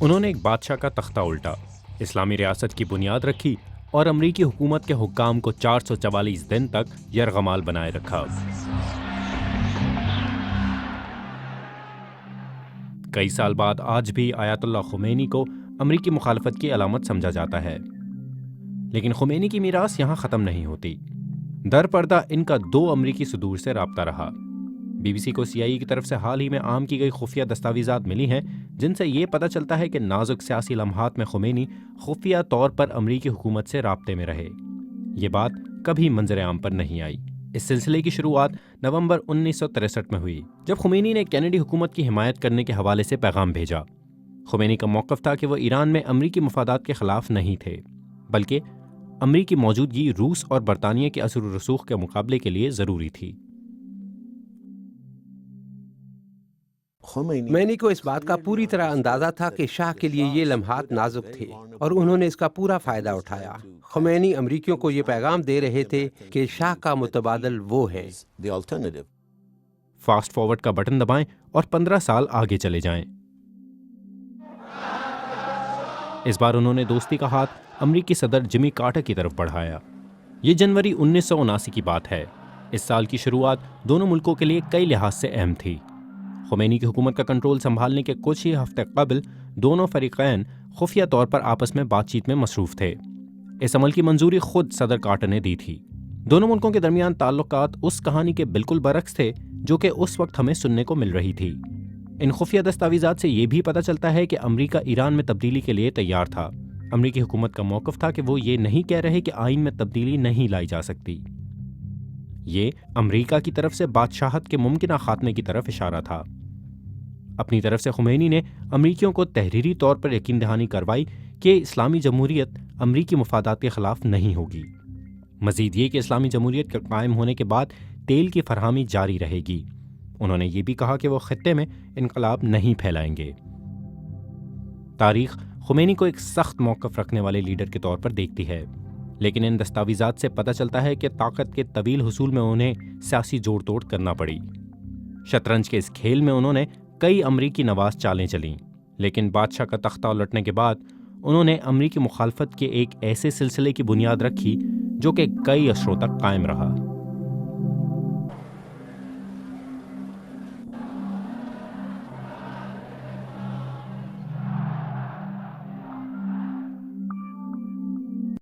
انہوں نے ایک بادشاہ کا تختہ الٹا، اسلامی ریاست کی بنیاد رکھی اور امریکی حکومت کے حکام کو 444 دن تک یرغمال بنائے رکھا۔ کئی سال بعد آج بھی آیت اللہ خمینی کو امریکی مخالفت کی علامت سمجھا جاتا ہے، لیکن خمینی کی میراث یہاں ختم نہیں ہوتی۔ در پردہ ان کا 2 امریکی صدور سے رابطہ رہا۔ بی بی سی کو سی آئی ای کی طرف سے حال ہی میں عام کی گئی خفیہ دستاویزات ملی ہیں، جن سے یہ پتہ چلتا ہے کہ نازک سیاسی لمحات میں خمینی خفیہ طور پر امریکی حکومت سے رابطے میں رہے۔ یہ بات کبھی منظر عام پر نہیں آئی۔ اس سلسلے کی شروعات نومبر 1963 میں ہوئی، جب خمینی نے کینیڈی حکومت کی حمایت کرنے کے حوالے سے پیغام بھیجا۔ خمینی کا موقف تھا کہ وہ ایران میں امریکی مفادات کے خلاف نہیں تھے، بلکہ امریکی موجودگی روس اور برطانیہ کے اثر و رسوخ کے مقابلے کے لیے ضروری تھی۔ خمینی کو اس بات کا پوری طرح اندازہ تھا کہ شاہ کے لیے یہ لمحات نازک تھے اور انہوں نے اس کا پورا فائدہ اٹھایا۔ خمینی امریکیوں کو یہ پیغام دے رہے تھے کہ شاہ کا متبادل وہ ہے۔ فاسٹ فارورڈ کا بٹن دبائیں اور 15 سال آگے چلے جائیں۔ اس بار انہوں نے دوستی کا ہاتھ امریکی صدر جمی کارٹر کی طرف بڑھایا۔ یہ جنوری 1979 کی بات ہے۔ اس سال کی شروعات دونوں ملکوں کے لیے کئی لحاظ سے اہم تھی۔ خمینی کی حکومت کا کنٹرول سنبھالنے کے کچھ ہی ہفتے قبل دونوں فریقین خفیہ طور پر آپس میں بات چیت میں مصروف تھے۔ اس عمل کی منظوری خود صدر کارٹر نے دی تھی۔ دونوں ملکوں کے درمیان تعلقات اس کہانی کے بالکل برعکس تھے جو کہ اس وقت ہمیں سننے کو مل رہی تھی۔ ان خفیہ دستاویزات سے یہ بھی پتہ چلتا ہے کہ امریکہ ایران میں تبدیلی کے لیے تیار تھا۔ امریکی حکومت کا موقف تھا کہ وہ یہ نہیں کہہ رہے کہ آئین میں تبدیلی نہیں لائی جا سکتی۔ یہ امریکہ کی طرف سے بادشاہت کے ممکنہ خاتمے کی طرف اشارہ تھا۔ اپنی طرف سے خمینی نے امریکیوں کو تحریری طور پر یقین دہانی کروائی کہ اسلامی جمہوریت امریکی مفادات کے خلاف نہیں ہوگی۔ مزید یہ کہ اسلامی جمہوریت کے قائم ہونے کے بعد تیل کی فراہمی جاری رہے گی۔ انہوں نے یہ بھی کہا کہ وہ خطے میں انقلاب نہیں پھیلائیں گے۔ تاریخ خمینی کو ایک سخت موقف رکھنے والے لیڈر کے طور پر دیکھتی ہے، لیکن ان دستاویزات سے پتہ چلتا ہے کہ طاقت کے طویل حصول میں انہیں سیاسی جوڑ توڑ کرنا پڑی۔ شطرنج کے اس کھیل میں انہوں نے کئی امریکی نواز چالیں چلیں، لیکن بادشاہ کا تختہ الٹنے کے بعد انہوں نے امریکی مخالفت کے ایک ایسے سلسلے کی بنیاد رکھی جو کہ کئی عصروں تک قائم رہا۔